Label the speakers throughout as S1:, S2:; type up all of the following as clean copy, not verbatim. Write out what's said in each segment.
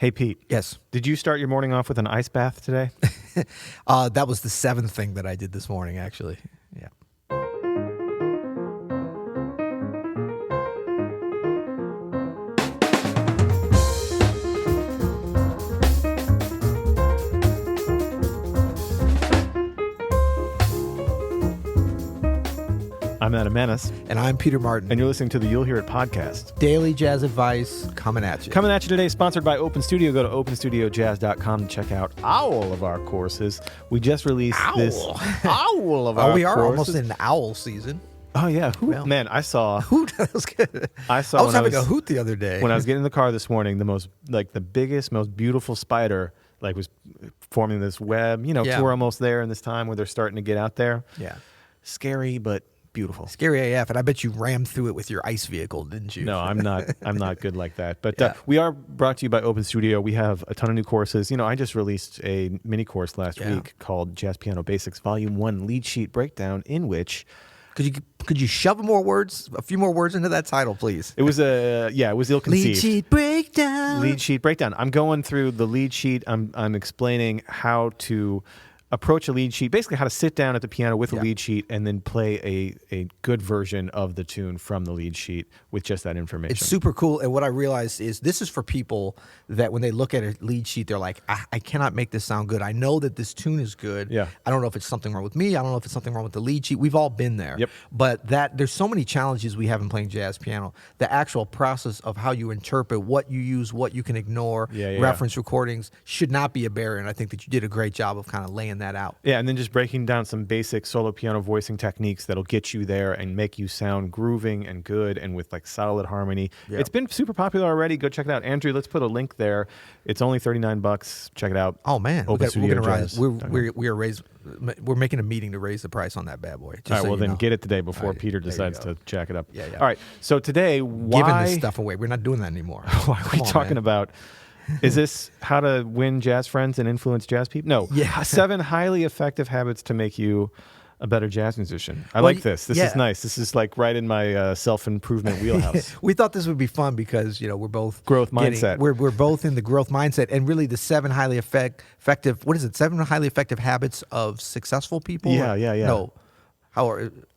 S1: Hey, Pete.
S2: Yes.
S1: Did you start your morning off with an ice bath today?
S2: That was the seventh thing that I did this morning, actually. Yeah.
S1: I'm Adam Menace.
S2: And I'm Peter Martin.
S1: And you're listening to the You'll Hear It podcast.
S2: Daily jazz advice coming at you.
S1: Coming at you today, sponsored by Open Studio. Go to openstudiojazz.com to check out all of our courses. We just released this owl of our
S2: we are
S1: courses.
S2: almost in owl season.
S1: Oh, yeah.
S2: Well,
S1: man, I saw...
S2: Hoot, that was good.
S1: I
S2: was having a hoot the other day.
S1: When I was getting in the car this morning, the biggest, most beautiful spider was forming this web. You know, we're almost there in this time where they're starting to get out there.
S2: Yeah.
S1: Scary, but beautiful.
S2: Scary AF, and I bet you rammed through it with your ice vehicle, didn't you?
S1: No, I'm not good like that. But we are brought to you by Open Studio. We have a ton of new courses. You know, I just released a mini course last week called Jazz Piano Basics Volume 1 Lead Sheet Breakdown, in which...
S2: Could you shove a few more words into that title, please?
S1: It was ill-conceived.
S2: Lead sheet breakdown.
S1: Lead sheet breakdown. I'm going through the lead sheet. I'm explaining how to approach a lead sheet, basically how to sit down at the piano with a lead sheet and then play a good version of the tune from the lead sheet with just that information.
S2: It's super cool. And what I realized is this is for people that when they look at a lead sheet, they're like, I cannot make this sound good. I know that this tune is good.
S1: Yeah.
S2: I don't know if it's something wrong with me. I don't know if it's something wrong with the lead sheet. We've all been there.
S1: Yep.
S2: But there's so many challenges we have in playing jazz piano. The actual process of how you interpret, what you use, what you can ignore, reference recordings should not be a barrier. And I think that you did a great job of kind of laying that out.
S1: Yeah, and then just breaking down some basic solo piano voicing techniques that'll get you there and make you sound grooving and good and with solid harmony. Yep. It's been super popular already. Go check it out. Andrew, let's put a link there. It's only $39. Check it out.
S2: Oh man,
S1: we're gonna
S2: rise. We're making a meeting to raise the price on that bad boy.
S1: All right, well then get it today before Peter decides to jack it up.
S2: Yeah.
S1: All right, so today,
S2: giving this stuff away. We're not doing that anymore.
S1: Why are we talking about? Is this how to win jazz friends and influence jazz people? No.
S2: Yeah.
S1: 7 highly effective habits to make you a better jazz musician. I like this. This is nice. This is right in my self-improvement wheelhouse.
S2: We thought this would be fun because, we're both...
S1: Growth mindset.
S2: We're both in the growth mindset. And really the 7 highly effective... What is it? 7 highly effective habits of successful people?
S1: Yeah.
S2: No.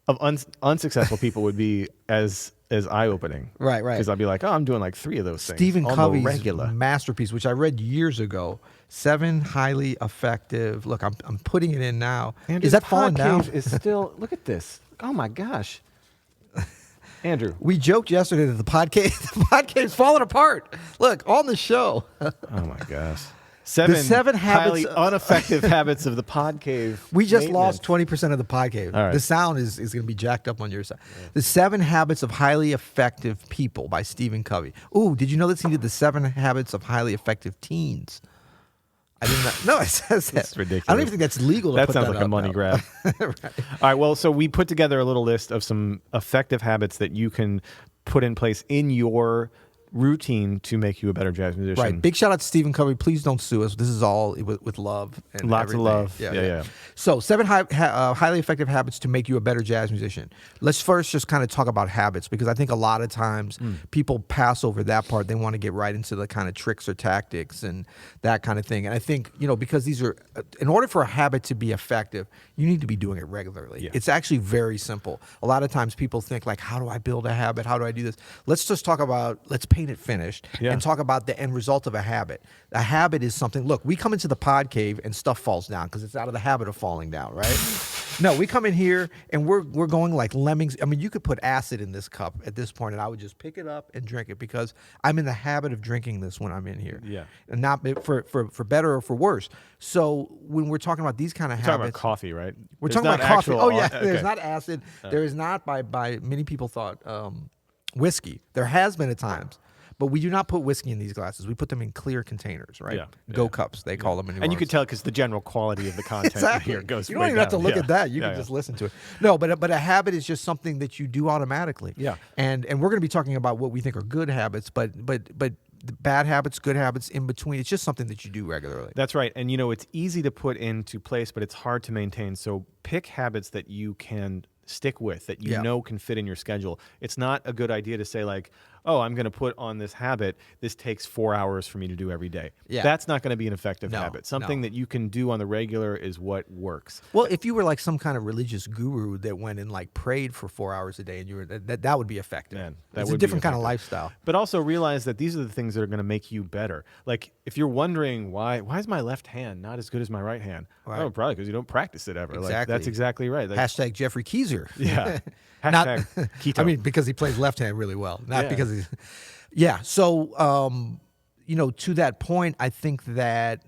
S1: Of unsuccessful people would be as eye-opening.
S2: Right.
S1: Because I'd be like, I'm doing 3 of those things.
S2: Stephen Covey's masterpiece, which I read years ago, 7 highly effective. Look, I'm putting it in now.
S1: Andrew,
S2: is that falling down?
S1: Is still. Look at this. Oh my gosh, Andrew.
S2: We joked yesterday that the podcast's falling apart. Look, on the show.
S1: Oh my gosh. 7 highly ineffective habits of the pod cave.
S2: We just lost 20% of the pod cave.
S1: All right.
S2: The sound is going to be jacked up on your side. Yeah. The 7 Habits of Highly Effective People by Stephen Covey. Ooh, did you know that he did the 7 Habits of Highly Effective Teens? I didn't know. No, it says that.
S1: That's ridiculous.
S2: I don't even think that's legal to
S1: that
S2: put that
S1: sounds like a money grab.
S2: Right.
S1: All right, well, so we put together a little list of some effective habits that you can put in place in your routine to make you a better jazz musician.
S2: Right. Big shout out to Stephen Covey. Please don't sue us. This is all with love. And
S1: lots
S2: everything.
S1: of love. Yeah.
S2: So 7 highly effective habits to make you a better jazz musician. Let's first just kind of talk about habits, because I think a lot of times people pass over that part. They want to get right into the kind of tricks or tactics and that kind of thing. And I think, because these are, in order for a habit to be effective, you need to be doing it regularly. Yeah. It's actually very simple. A lot of times people think how do I build a habit? How do I do this? Let's just talk about, let's paint it finished and talk about the end result of a habit. A habit is something, look, we come into the pod cave and stuff falls down because it's out of the habit of falling down, right? No, we come in here and we're going like lemmings. I mean, you could put acid in this cup at this point and I would just pick it up and drink it because I'm in the habit of drinking this when I'm in here.
S1: Yeah.
S2: And not for better or for worse. So when we're talking about these kind of habits.
S1: Talking about coffee, right?
S2: We're talking about coffee. Oh, yeah.
S1: Okay.
S2: There's not acid. There is not, by many people thought, whiskey. There has been at times. But we do not put whiskey in these glasses. We put them in clear containers, right? Go cups, they call them. In New
S1: and you
S2: Orleans.
S1: can tell because the general quality of the content
S2: exactly.
S1: here goes.
S2: You don't even have to look at that. You can just listen to it. No, but a habit is just something that you do automatically.
S1: Yeah.
S2: And we're going to be talking about what we think are good habits, but bad habits, good habits, in between. It's just something that you do regularly.
S1: That's right. And it's easy to put into place, but it's hard to maintain. So pick habits that you can stick with, that you know can fit in your schedule. It's not a good idea to say oh, I'm going to put on this habit. This takes 4 hours for me to do every day.
S2: Yeah.
S1: That's not going to be an effective
S2: No,
S1: habit. Something
S2: no.
S1: that you can do on the regular is what works.
S2: Well, if you were like some kind of religious guru that went and like prayed for 4 hours a day, and you were that would be effective.
S1: Man, that
S2: it's
S1: would
S2: a
S1: be
S2: different kind of
S1: effective.
S2: lifestyle.
S1: But also realize that these are the things that are going to make you better. Like if you're wondering why is my left hand not as good as my right hand?
S2: Right.
S1: Oh, probably because you don't practice it ever. Like,
S2: Exactly.
S1: that's exactly right. Like,
S2: Hashtag Jeffrey Keezer.
S1: yeah.
S2: Not-
S1: Hashtag keto.
S2: I mean, because he plays left hand really well, not
S1: Yeah.
S2: because he's. Yeah. So, to that point, I think that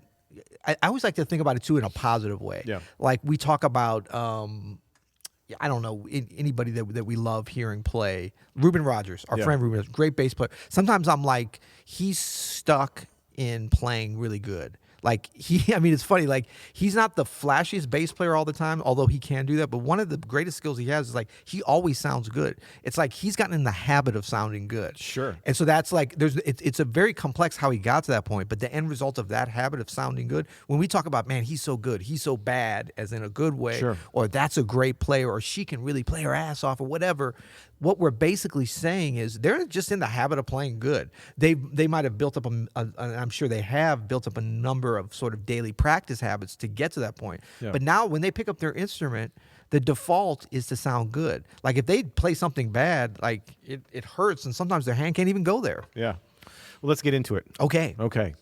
S2: I always like to think about it too in a positive way.
S1: Yeah.
S2: Like we talk about, I don't know, anybody that we love hearing play. Reuben Rogers, our
S1: Yeah.
S2: friend Reuben, great bass player. Sometimes I'm like, he's stuck in playing really good. Like it's funny, like he's not the flashiest bass player all the time, although he can do that. But one of the greatest skills he has is like, he always sounds good. It's like he's gotten in the habit of sounding good.
S1: Sure.
S2: And so that's like, it's a very complex how he got to that point. But the end result of that habit of sounding good, when we talk about, man, he's so good, he's so bad, as in a good way,
S1: Sure.
S2: or that's a great player, or she can really play her ass off, or whatever. What we're basically saying is they're just in the habit of playing good. They might have built up I'm sure they have built up a number of sort of daily practice habits to get to that point.
S1: Yeah.
S2: But now when they pick up their instrument, the default is to sound good. Like if they play something bad, like it hurts, and sometimes their hand can't even go there.
S1: Yeah. Well, let's get into it.
S2: Okay.
S1: Okay.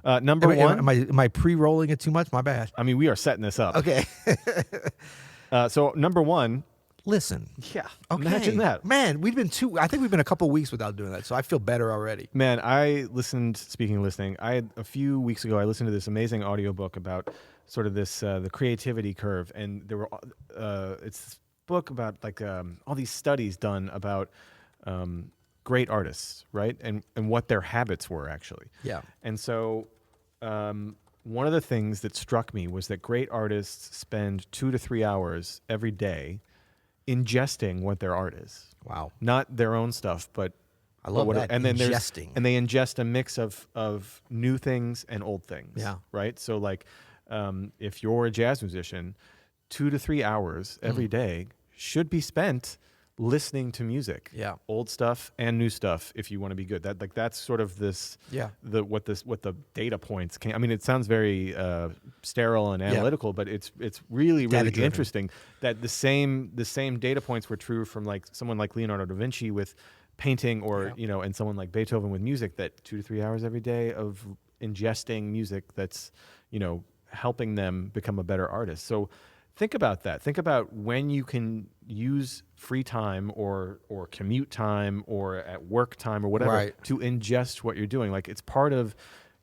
S1: Number one.
S2: Am I pre-rolling it too much? My bad.
S1: I mean, we are setting this up.
S2: Okay.
S1: So number one.
S2: Listen.
S1: Yeah.
S2: Okay.
S1: Imagine that.
S2: Man, I think we've been a couple weeks without doing that, so I feel better already.
S1: Man, speaking of listening, a few weeks ago, I listened to this amazing audiobook about sort of this, the creativity curve. And there were, it's this book about like all these studies done about great artists, right? And what their habits were actually.
S2: Yeah.
S1: And so one of the things that struck me was that great artists spend 2 to 3 hours every day ingesting what their art is.
S2: Wow.
S1: Not their own stuff, but
S2: I love that.
S1: And then
S2: Ingesting.
S1: and they ingest a mix of new things and old things.
S2: Yeah.
S1: Right. So like, if you're a jazz musician, 2 to 3 hours every day should be spent listening to music.
S2: Yeah.
S1: Old stuff and new stuff if you want to be good. That's sort of this.
S2: Yeah.
S1: What the data points can. I mean, it sounds very sterile and analytical, but it's really
S2: Data-driven.
S1: interesting that the same data points were true from like someone like Leonardo da Vinci with painting, or and someone like Beethoven with music. That 2 to 3 hours every day of ingesting music that's helping them become a better artist. So think about that. Think about when you can use free time or commute time or at work time or whatever
S2: Right.
S1: to ingest what you're doing. Like it's part of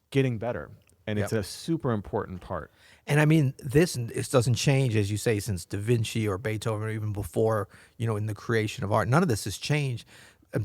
S1: getting better, and it's
S2: Yep.
S1: a super important part.
S2: And I mean, this doesn't change, as you say, since Da Vinci or Beethoven, or even before, in the creation of art. None of this has changed.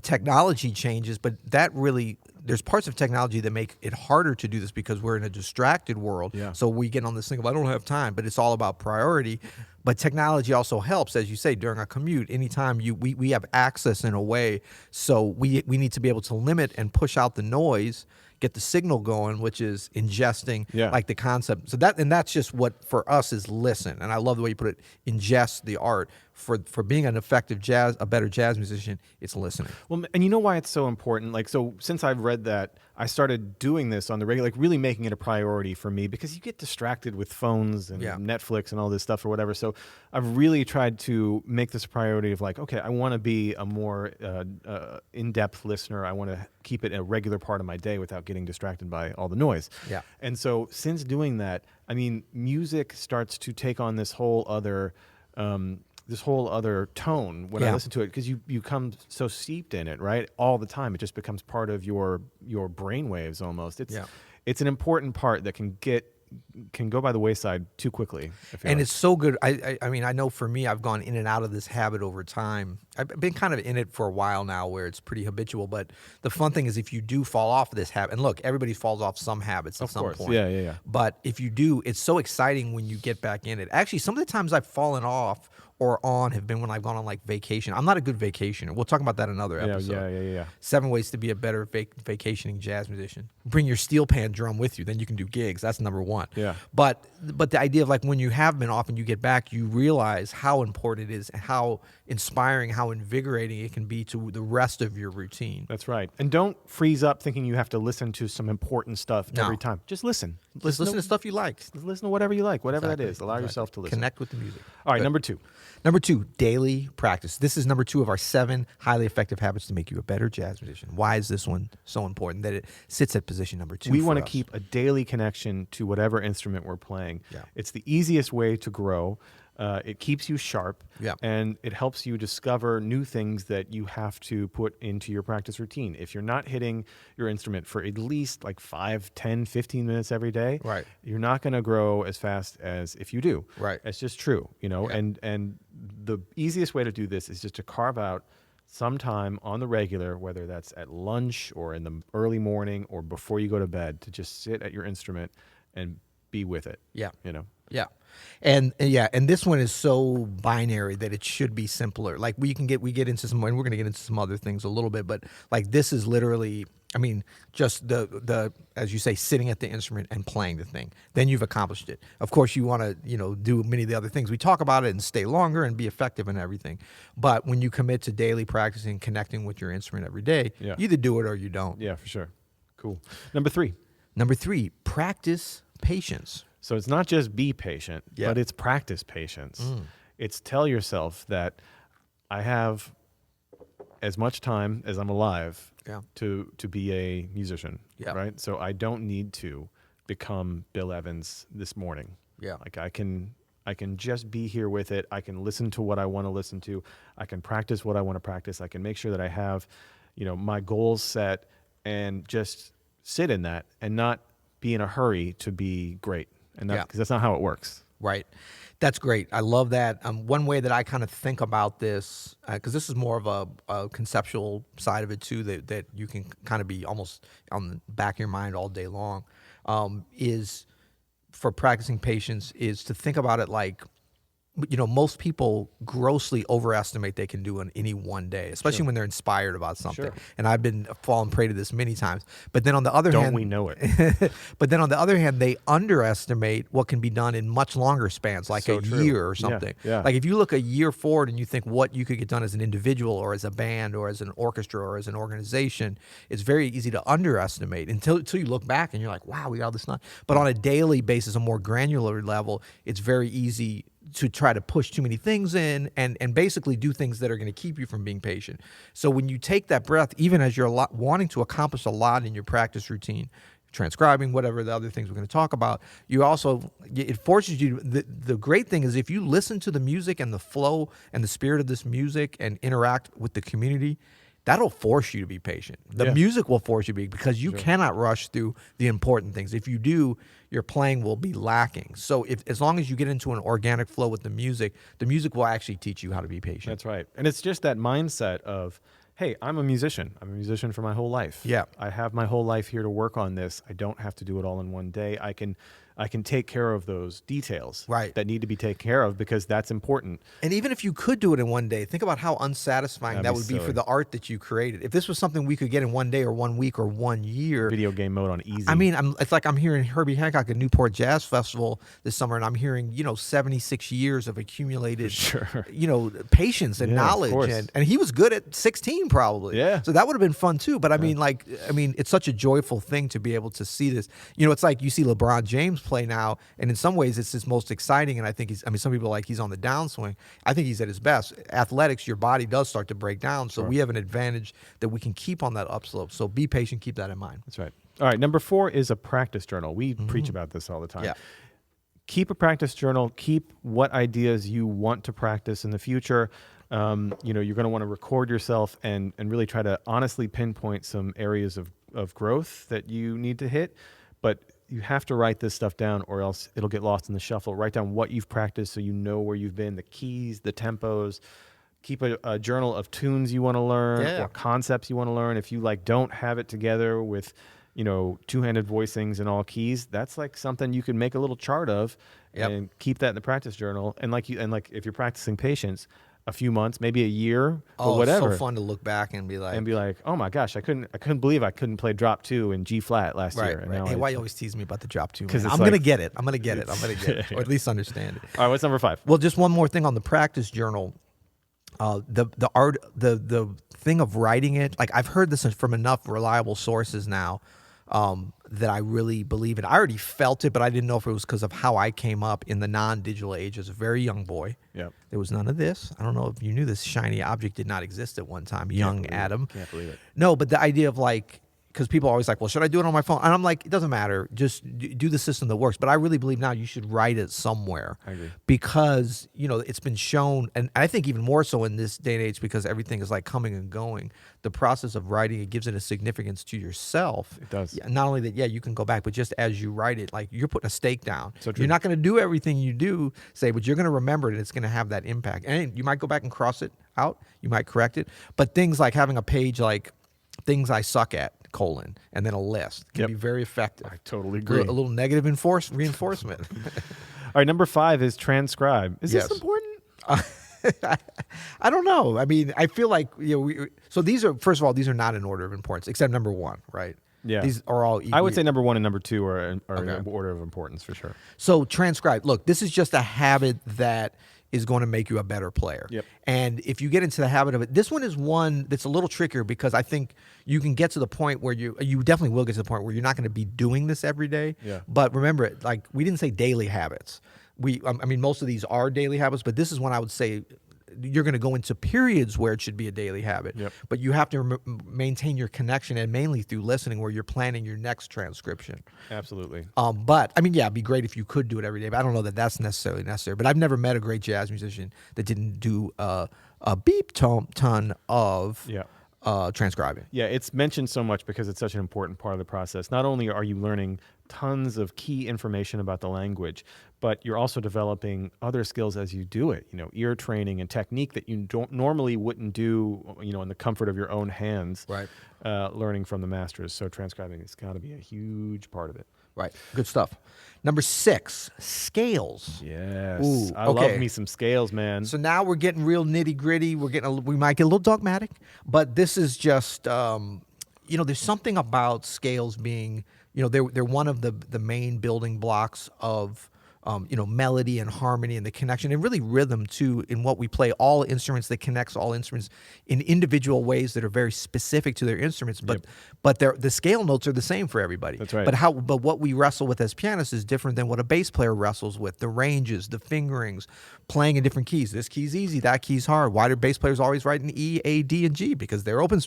S2: Technology changes, but there's parts of technology that make it harder to do this because we're in a distracted world.
S1: Yeah.
S2: So we get on this thing of, I don't have time, but it's all about priority. But technology also helps, as you say, during a commute. Anytime we have access in a way, so we need to be able to limit and push out the noise, get the signal going, which is ingesting,
S1: Yeah.
S2: like the concept. So that's just what for us is listen. And I love the way you put it, ingest the art. For being an effective a better jazz musician, it's listening.
S1: Well, and you know why it's so important? Like, so since I've read that, I started doing this on the regular, like really making it a priority for me, because you get distracted with phones and
S2: Yeah.
S1: Netflix and all this stuff or whatever. So I've really tried to make this a priority of like, okay, I want to be a more in-depth listener. I want to keep it a regular part of my day without getting distracted by all the noise.
S2: Yeah.
S1: And so since doing that, I mean, music starts to take on this whole other tone when I
S2: Yeah.
S1: listen to it, because you become so steeped in it, right? All the time. It just becomes part of your brain waves almost. It's an important part that can go by the wayside too quickly.
S2: And it's so good. I mean, I know for me, I've gone in and out of this habit over time. I've been kind of in it for a while now where it's pretty habitual. But the fun thing is if you do fall off of this habit, and look, everybody falls off some habits at some point.
S1: Yeah.
S2: But if you do, it's so exciting when you get back in it. Actually, some of the times I've fallen off or on have been when I've gone on like vacation. I'm not a good vacationer. We'll talk about that in another episode.
S1: Yeah.
S2: 7 ways to be a better vacationing jazz musician. Bring your steel pan drum with you, then you can do gigs. That's number one.
S1: Yeah.
S2: But the idea of like when you have been off and you get back, you realize how important it is and how inspiring, how how invigorating it can be to the rest of your routine.
S1: That's right. And don't freeze up thinking you have to listen to some important stuff every time. Just listen.
S2: Just listen to stuff you like.
S1: Listen to whatever you like, whatever that is. Allow yourself to listen.
S2: Connect with the music.
S1: All right, number 2.
S2: Number 2, daily practice. This is number 2 of our 7 highly effective habits to make you a better jazz musician. Why is this one so important that it sits at position number 2?
S1: We want to keep a daily connection to whatever instrument we're playing.
S2: Yeah.
S1: It's the easiest way to grow. It keeps you sharp, and it helps you discover new things that you have to put into your practice routine. If you're not hitting your instrument for at least like 5, 10, 15 minutes every day, you're not going to grow as fast as if you do.
S2: Right.
S1: It's just true, you know.
S2: Yeah.
S1: And the easiest way to do this is just to carve out some time on the regular, whether that's at lunch or in the early morning or before you go to bed, to just sit at your instrument and be with it.
S2: Yeah.
S1: You know.
S2: Yeah. And this one is so binary that it should be simpler. Like we get into some, and we're going to get into some other things a little bit, but like this is literally, I mean, just the as you say, sitting at the instrument and playing the thing. Then you've accomplished it. Of course, you want to, do many of the other things. We talk about it and stay longer and be effective and everything. But when you commit to daily practicing, connecting with your instrument every day, you either do it or you don't.
S1: Yeah, for sure. Cool. Number 3,
S2: practice patience.
S1: So it's not just be patient, but it's practice patience. It's tell yourself that I have as much time as I'm alive to be a musician, right? So I don't need to become Bill Evans this morning.
S2: Yeah.
S1: Like I can just be here with it. I can listen to what I want to listen to. I can practice what I want to practice. I can make sure that I have, my goals set and just sit in that and not be in a hurry to be great. And because that's not how it works.
S2: Right. That's great. I love that. One way that I kind of think about this, because this is more of a conceptual side of it too, that you can kind of be almost on the back of your mind all day long, is for practicing patience is to think about it like, most people grossly overestimate they can do in any one day, especially when they're inspired about something. And I've been fallen prey to this many times. But then on the other hand,
S1: don't we know it?
S2: But then on the other hand, they underestimate what can be done in much longer spans, like a year or something.
S1: Yeah.
S2: Like if you look a year forward and you think what you could get done as an individual or as a band or as an orchestra or as an organization, it's very easy to underestimate until you look back and you're like, wow, we got this done. But on a daily basis, a more granular level, it's very easy to try to push too many things in and basically do things that are going to keep you from being patient. So when you take that breath, even as you're wanting to accomplish a lot in your practice routine, transcribing, whatever the other things we're going to talk about, it forces you, the great thing is if you listen to the music and the flow and the spirit of this music and interact with the community, that'll force you to be patient. The music will force you to be, because you cannot rush through the important things. If you do, your playing will be lacking. So as long as you get into an organic flow with the music will actually teach you how to be patient.
S1: That's right. And it's just that mindset of, hey, I'm a musician. I'm a musician for my whole life.
S2: Yeah.
S1: I have my whole life here to work on this. I don't have to do it all in one day. I can take care of those details that need to be taken care of, because that's important.
S2: And even if you could do it in one day, think about how unsatisfying that would be for the art that you created. If this was something we could get in one day or 1 week or 1 year.
S1: Video game mode on easy.
S2: I mean, it's like I'm hearing Herbie Hancock at Newport Jazz Festival this summer, and I'm hearing, 76 years of accumulated, patience and knowledge. And he was good at 16 probably.
S1: Yeah.
S2: So that would have been fun too. But I mean, it's such a joyful thing to be able to see this. It's like you see LeBron James play now, and in some ways it's his most exciting, and I think some people are like he's on the downswing. I think he's at his best. Athletics, your body does start to break down, so we have an advantage that we can keep on that upslope. So be patient, keep that in mind.
S1: That's right. All right, number 4 is a practice journal. We preach about this all the time.
S2: Yeah.
S1: Keep a practice journal. Keep what ideas you want to practice in the future. You're going to want to record yourself and really try to honestly pinpoint some areas of growth that you need to hit. But you have to write this stuff down, or else it'll get lost in the shuffle. Write down what you've practiced so you know where you've been, the keys, the tempos. Keep a journal of tunes you want to learn or concepts you want to learn. If you don't have it together with, two-handed voicings and all keys, that's like something you can make a little chart of and keep that in the practice journal. And if you're practicing patience, a few months, maybe a year, or whatever.
S2: It's so fun to look back and be like,
S1: oh my gosh, I couldn't believe I couldn't play drop 2 in G flat last year. And
S2: right. Hey, why you always tease me about the drop 2?
S1: 'Cause
S2: I'm gonna get it. I'm gonna get it, or at least understand it.
S1: All right, what's number 5?
S2: Well, just one more thing on the practice journal. The art, the thing of writing it, like I've heard this from enough reliable sources now, that I really believe it. I already felt it, but I didn't know if it was because of how I came up in the non-digital age as a very young boy.
S1: Yep.
S2: There was none of this. I don't know if you knew this shiny object did not exist at one time. Young Adam.
S1: Can't believe it.
S2: No, but the idea of like, because people are always like, well, should I do it on my phone? And I'm like, it doesn't matter. Just do the system that works. But I really believe now you should write it somewhere.
S1: I agree.
S2: Because, it's been shown, and I think even more so in this day and age because everything is like coming and going, the process of writing, it gives it a significance to yourself.
S1: It does.
S2: Not only that, you can go back, but just as you write it, like you're putting a stake down.
S1: So true.
S2: You're not going to do everything you do, but you're going to remember it and it's going to have that impact. And you might go back and cross it out. You might correct it. But things like having a page like things I suck at, and then a list can be very effective.
S1: I totally agree.
S2: A little negative reinforcement.
S1: All right, number 5 is transcribe. Is this important?
S2: I don't know. I mean, I feel like so these are, first of all, these are not in order of importance, except number 1, right?
S1: Yeah,
S2: these are all.
S1: I would say number 1 and number 2 are in order of importance for sure.
S2: So transcribe. Look, this is just a habit that is going to make you a better player.
S1: Yep.
S2: And if you get into the habit of it, this one is one that's a little trickier because I think you can get to the point where you definitely will get to the point where you're not going to be doing this every day.
S1: Yeah.
S2: But remember, like we didn't say daily habits. I mean, most of these are daily habits, but this is one I would say you're going to go into periods where it should be a daily habit.
S1: Yep.
S2: But you have to maintain your connection, and mainly through listening, where you're planning your next transcription.
S1: Absolutely.
S2: But I mean, it'd be great if you could do it every day. But I don't know that that's necessarily necessary. But I've never met a great jazz musician that didn't do a beep ton of transcribing.
S1: Yeah, it's mentioned so much because it's such an important part of the process. Not only are you learning tons of key information about the language, but you're also developing other skills as you do it. Ear training and technique that you wouldn't do, in the comfort of your own hands.
S2: Right.
S1: Learning from the masters. So transcribing has got to be a huge part of it.
S2: Right. Good stuff. Number 6, scales.
S1: Yes.
S2: Ooh,
S1: I love me some scales, man.
S2: So now we're getting real nitty gritty. We might get a little dogmatic, but this is just, there's something about scales being, they're one of the main building blocks of, melody and harmony and the connection and really rhythm too in what we play. All instruments that connects all instruments in individual ways that are very specific to their instruments, but the scale notes are the same for everybody.
S1: That's right.
S2: But what we wrestle with as pianists is different than what a bass player wrestles with. The ranges, the fingerings, playing in different keys. This key's easy, that key's hard. Why do bass players always write in E, A, D, and G? Because they're open,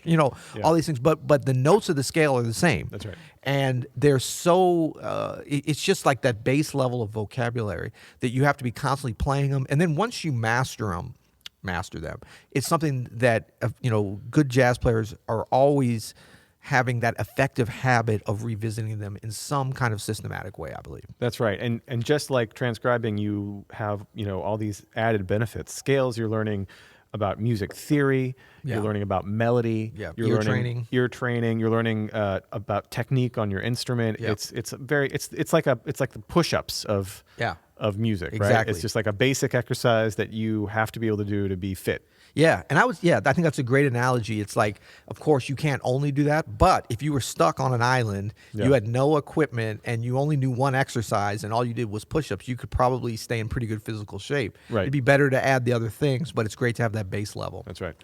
S2: all these things. But the notes of the scale are the same.
S1: That's right.
S2: And they're so, it's just like that base level of vocabulary that you have to be constantly playing them. And then once you master them, it's something that, good jazz players are always having that effective habit of revisiting them in some kind of systematic way, I believe.
S1: That's right. And just like transcribing, you have, all these added benefits. Scales, you're learning about music theory. You're learning about melody.
S2: Yeah.
S1: You're learning ear training. You're learning about technique on your instrument.
S2: Yeah.
S1: It's like the push-ups of music, right?
S2: Exactly.
S1: It's just like a basic exercise that you have to be able to do to be fit.
S2: Yeah, and I think that's a great analogy. It's like, of course, you can't only do that, but if you were stuck on an island, you had no equipment, and you only knew one exercise, and all you did was push-ups, you could probably stay in pretty good physical shape.
S1: Right.
S2: It'd be better to add the other things, but it's great to have that base level.
S1: That's right.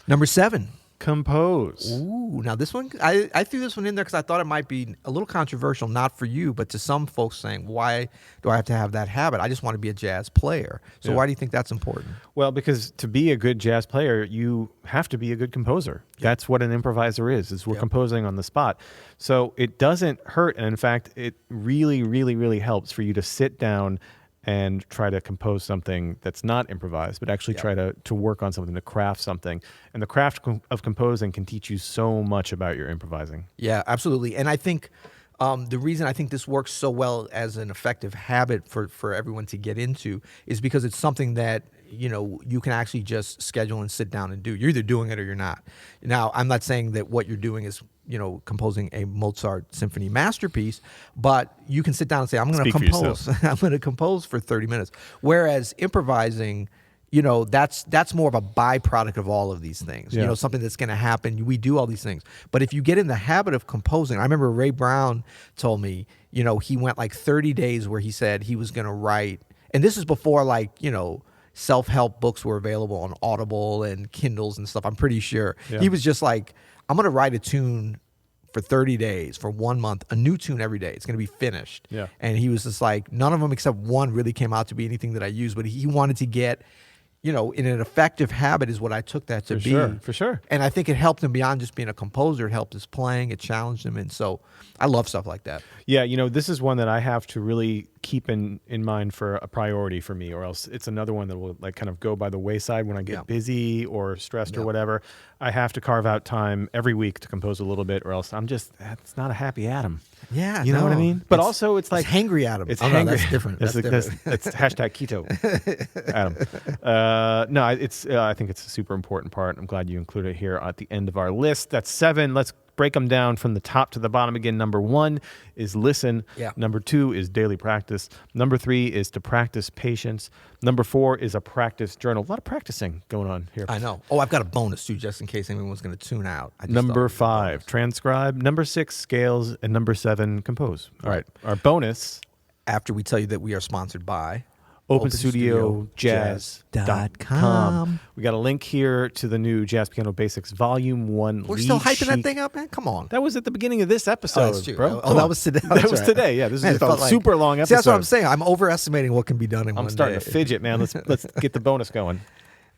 S2: Number 7.
S1: Compose.
S2: Ooh, now this one, I threw this one in there because I thought it might be a little controversial, not for you, but to some folks saying, why do I have to have that habit? I just want to be a jazz player. So why do you think that's important?
S1: Well, because to be a good jazz player, you have to be a good composer. That's what an improviser is we're composing on the spot. So it doesn't hurt, and in fact, it really, really, really helps for you to sit down and try to compose something that's not improvised, but actually try to work on something, to craft something. And the craft of composing can teach you so much about your improvising.
S2: Yeah, absolutely. And I think the reason I think this works so well as an effective habit for everyone to get into is because it's something that, you can actually just schedule and sit down and do. You're either doing it or you're not. Now, I'm not saying that what you're doing is, composing a Mozart symphony masterpiece, but you can sit down and say, I'm going to compose. I'm going to compose for 30 minutes. Whereas improvising, that's more of a byproduct of all of these things. Something that's going to happen. We do all these things. But if you get in the habit of composing, I remember Ray Brown told me, he went like 30 days where he said he was going to write, and this is before self-help books were available on Audible and Kindles and stuff. I'm pretty sure.
S1: Yeah.
S2: He was just like, I'm going to write a tune for 30 days, for 1 month, a new tune every day. It's going to be finished.
S1: Yeah.
S2: And he was just like, none of them except one really came out to be anything that I used, but he wanted to get, in an effective habit is what I took that to be.
S1: For sure.
S2: And I think it helped him beyond just being a composer. It helped his playing. It challenged him. And so I love stuff like that.
S1: Yeah, this is one that I have to really keep in mind for a priority for me, or else it's another one that will like kind of go by the wayside when I get busy or stressed or whatever. I have to carve out time every week to compose a little bit, or else it's not a happy Adam.
S2: Yeah,
S1: you know what I mean? But also it's like
S2: hangry Adam.
S1: It's
S2: hangry.
S1: No,
S2: that's different.
S1: That's hashtag keto Adam. No, I think it's a super important part. I'm glad you included it here at the end of our list. That's 7. Let's break them down from the top to the bottom again. Number 1 is listen.
S2: Yeah.
S1: Number 2 is daily practice. Number 3 is to practice patience. Number 4 is a practice journal. A lot of practicing going on here.
S2: I know. Oh, I've got a bonus too, just in case anyone's going to tune out.
S1: Number 5, transcribe. Number 6, scales. And number 7, compose. All right. Our bonus.
S2: After we tell you that we are sponsored by
S1: OpenStudioJazz.com. We got a link here to the new Jazz Piano Basics Volume 1
S2: We're still hyping that thing up, man? Come on.
S1: That was at the beginning of this episode,
S2: that's true.
S1: bro.
S2: That was today.
S1: That was today, yeah. This is a super long episode.
S2: See, that's what I'm saying. I'm overestimating what can be done in one day.
S1: I'm starting to fidget, man. Let's get the bonus going.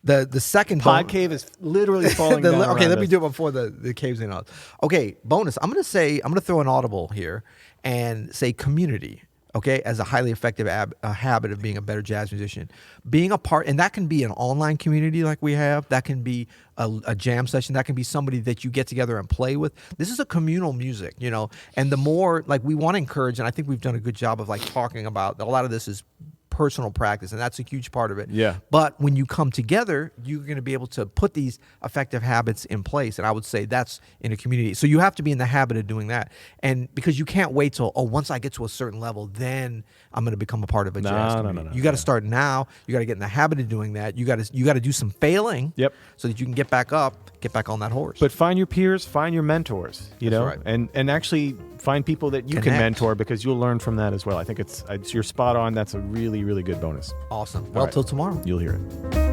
S2: The second
S1: Pod cave is literally falling down.
S2: Okay, let me do it before the caves in. Okay, bonus. I'm going to throw an audible here and say community. Okay, as a highly effective habit of being a better jazz musician, being a part, and that can be an online community like we have. That can be a jam session. That can be somebody that you get together and play with. This is a communal music, and the more like we want to encourage, and I think we've done a good job of like talking about a lot of this is personal practice, and that's a huge part of it.
S1: Yeah.
S2: But when you come together, you're going to be able to put these effective habits in place, and I would say that's in a community. So you have to be in the habit of doing that, and because you can't wait till once I get to a certain level, then I'm going to become a part of a jazz community. You got to start now. You got to get in the habit of doing that. You got to do some failing.
S1: Yep.
S2: So that you can get back on that horse.
S1: But find your peers, find your mentors.
S2: That's right.
S1: and actually find people that you can mentor, because you'll learn from that as well. I think it's you're spot on. That's a really, really good bonus.
S2: Awesome. Well, till tomorrow.
S1: You'll hear it.